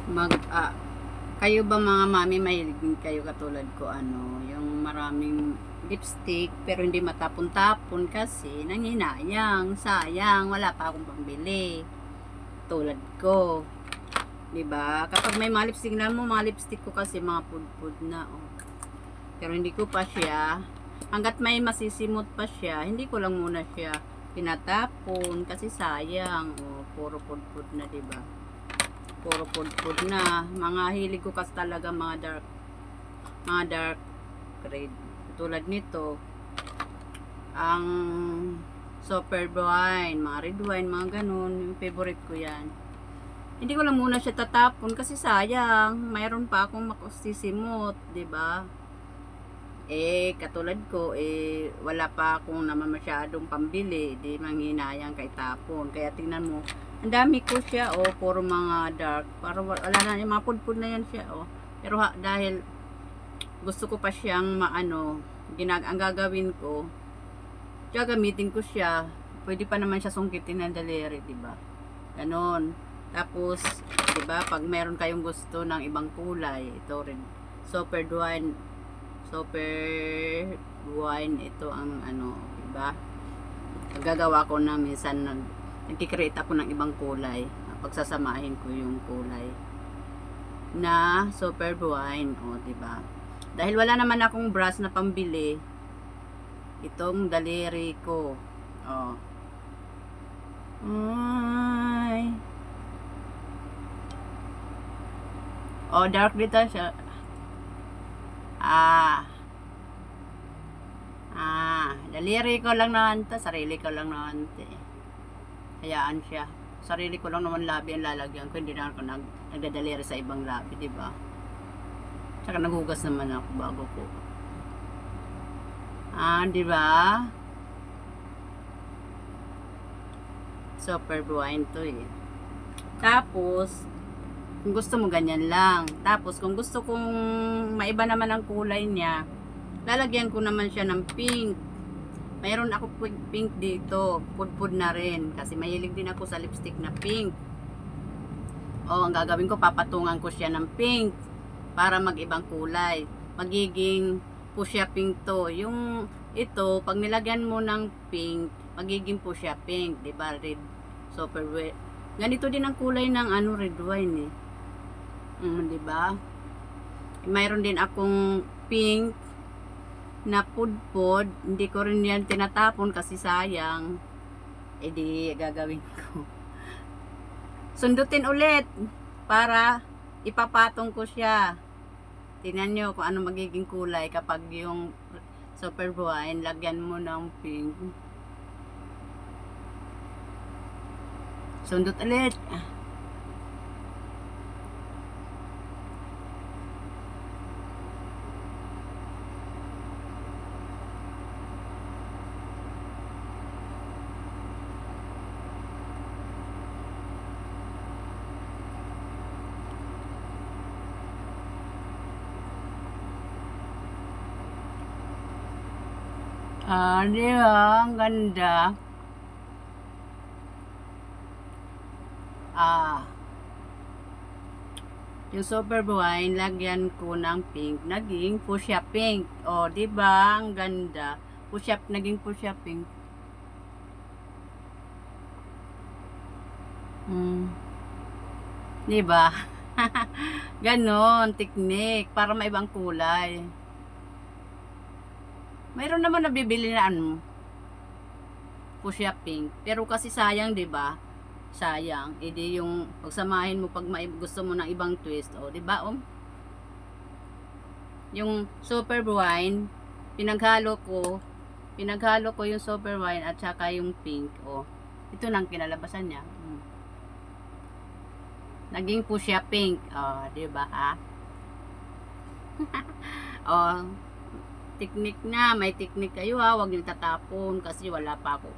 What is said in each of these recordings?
Mag, kayo ba mga mami, mahilig din kayo katulad ko, yung maraming lipstick, pero hindi matapon-tapon kasi nanghinayang, sayang, wala pa akong pambili. Tulad ko, 'di ba? Kapag may mga lipstick na mo, mga lipstick ko kasi mga pudpud na, oh. Pero hindi ko pa siya, hanggat may masisimot pa siya, hindi ko lang muna siya tinatapon kasi sayang, oh, puro pudpud na, 'di ba? Puro pudpud na. Mga hilig ko kasi talaga mga dark red. Tulad nito, ang super wine, mga red wine, mga ganun. Yung favorite ko yan. Hindi ko lang muna siya tatapon kasi sayang. Mayroon pa akong makusisimot, 'di ba? Katulad ko, wala pa akong naman masyadong pambili, di manghinayang kay tapon. Kaya tingnan mo, ang dami ko siya, oh, puro mga dark. Para wala na, yung mga pudpud na yan siya, oh. Pero dahil gusto ko pa siyang ang gagawin ko, gagamitin ko siya, pwede pa naman siya sungkitin ng daliri, di ba? Ganon. Tapos, di ba, pag meron kayong gusto ng ibang kulay, ito rin, super wine, ito ang diba? Gagawa ko na minsan nagki-create ako ng ibang kulay. Pagsasamahin ko yung kulay na super wine, oh, diba? Dahil wala naman akong brush na pambili, itong daliri ko, oh. Ay. Oh, dark dito siya. Daliri ko lang naman to, sarili ko lang naman to, eh. Hayaan siya. Sarili ko lang naman labi ang lalagyan ko, hindi na ako nagdadaliri sa ibang labi, di ba? Tsaka naghugas naman ako bago ko. Di ba? Super wine to, eh. Tapos, kung gusto mo ganyan lang. Tapos, kung gusto kong maiba naman ang kulay niya, lalagyan ko naman siya ng pink. Mayroon ako pink dito, pudpud na rin, kasi mahilig din ako sa lipstick na pink. Ang gagawin ko, papatungan ko siya ng pink para mag-ibang kulay. Magiging fuchsia pink to. Yung ito, pag nilagyan mo ng pink, magiging fuchsia pink, 'di ba? Red, super red. Ganito din ang kulay ng red wine, eh. 'Di ba? Mayroon din akong pink na pudpod, hindi ko rin yan tinatapon kasi sayang. Di gagawin ko. Sundutin ulit para ipapatong ko siya. Tingnan nyo kung ano magiging kulay kapag yung super wine, lagyan mo ng pink. Sundot ulit. Di ba? Ang ganda. Yung super wine, lagyan ko ng pink. Naging fuchsia pink. Di ba? Ang ganda. Naging fuchsia pink. Di ba? Ganon, technique. Para maibang kulay. Mayroon naman nabibili na fuchsia pink. Pero kasi sayang, 'di ba? Sayang. Edi yung pagsamahin mo pag gusto mo ng ibang twist, 'di ba? Yung super wine, pinaghalo ko yung super wine at saka yung pink, Ito nang kinalabasan niya. Naging fuchsia pink, 'di ba? Technique na, may technique kayo, huwag niyo tatapon kasi wala pa ako.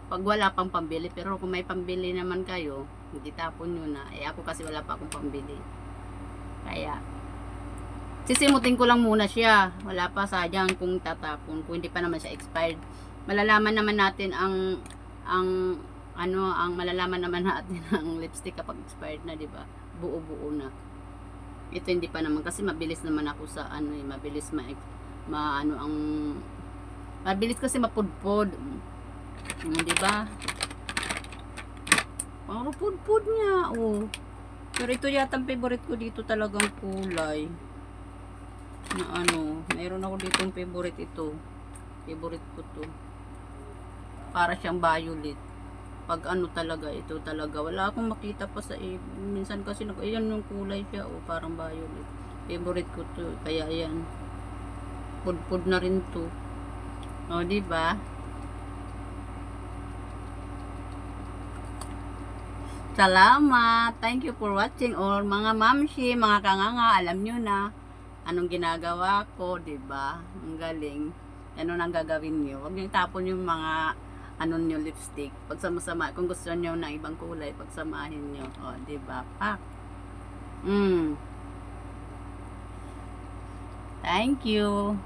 Pag wala pang pambili, pero kung may pambili naman kayo, hindi tapon nyo na. Ako kasi wala pa akong pambili. Kaya, sisimutin ko lang muna siya. Wala pa, sayang kung tatapon, kung hindi pa naman siya expired. Malalaman naman natin ang malalaman naman natin ang lipstick kapag expired na, 'di ba? Buo-buo na. Ito hindi pa naman kasi mabilis naman ako sa ano eh, mabilis ano ang mabilis kasi mapudpod. Di ba? Parang pudpod niya, oh. Pero ito yata ang favorite ko dito talagang kulay. Na ano, mayroon ako dito ang favorite ito. Favorite ko to. Para siyang violet. Pag ano talaga, ito talaga. Wala akong makita pa sa minsan kasi ayan yung kulay siya, oh, parang violet. Favorite ko to. Kaya ayan. Pudpud na rin to. Oh, di ba? Salamat. Thank you for watching all mga mamshi, mga kanganga, alam nyo na anong ginagawa ko, 'di ba? Ang galing. Ano nang gagawin niyo? Huwag niyo tapon yung mga ano niyo lipstick. Pagsama-sama kung gusto niyo ng ibang kulay, pagsamahin niyo. Oh, 'di ba? Pak. Thank you.